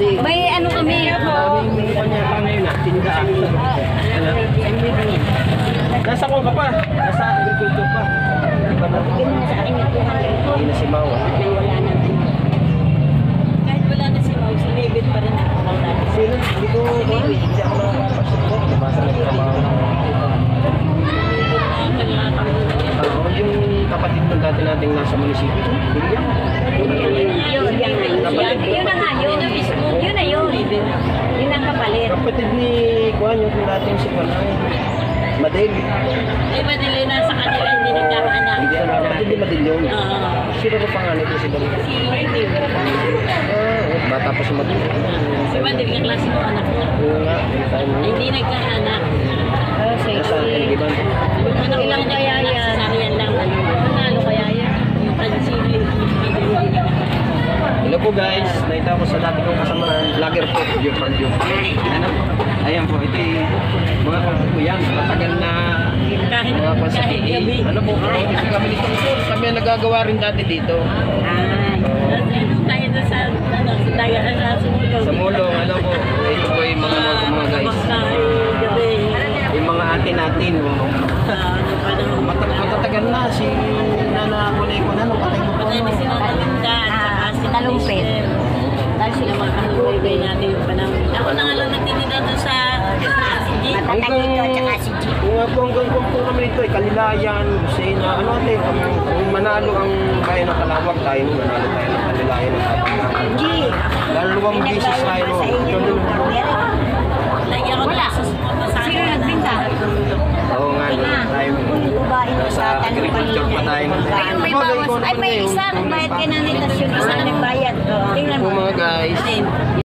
May ano kami. Maraming kanya yun ah, tinda. Nasa ko ka pa? Nasa agriculture pa? Bigyan mo na sa akin yung 200. Hindi na si Mau ah. Wala na. Kahit wala na si Mau, si David pa rin ako. Sino? Hindi ko hindi ako nakapasok ko. Basta nagtrabaho na ako. Yung kapatid ng dati nating nasa munisipyo. William. Yun na nga yun. Yun na yun. Yun ang kapalit. Kapatid ni Juan yung dating si Panay. Madel. Madel nasa kanila, hindi nagkakaanak. Hindi ano, kapatid ni Madel yun. Sino ba pangalan ito si Madel? Si Madel. Bata pa si Madel. Si Madel, kaklase mo anak mo. Oo nga. Hindi nagkaanak. Nasa Liban. Ilang kaya yan? Sariyan lang. Panalo kaya yan? Yung kansili. Hello po guys, naita ko sa dati kong kasamahan, vlogger po, Joe from Joe. Ano? Ayan po, ito yung mga po yan, matagal na mga pansapiti. Ano po, kasi kami dito, kami ang nagagawa rin dati dito. Tayo na sa dagat sa Sumulong. Sa Mulong, ano po, ito po yung mga guys. Yung mga atin natin. Matatagal na, si Nana Kulay ko na, patay mo po. Patay na si Nana Linda at saka si Nalumpit. Dahil sila mga kanuloy natin yung panahon. Ako na nga lang nagtitinda doon sa CG. Matatagito at saka si G. Hanggang po kami dito, Kalilayan, Lucena, ano natin, kung manalo ang bayan ng Kalawag, tayo manalo tayo ng Kalilayan ng Kapangalan. G. Dalawang beses tayo. Wala. Sino nagbinta? Oo nga, tayo. Nasa agriculture pa tayo. Ay, may isa, nagbayad kay Nanay, tas yung isa nagbayad. Tingnan mo. Mga guys.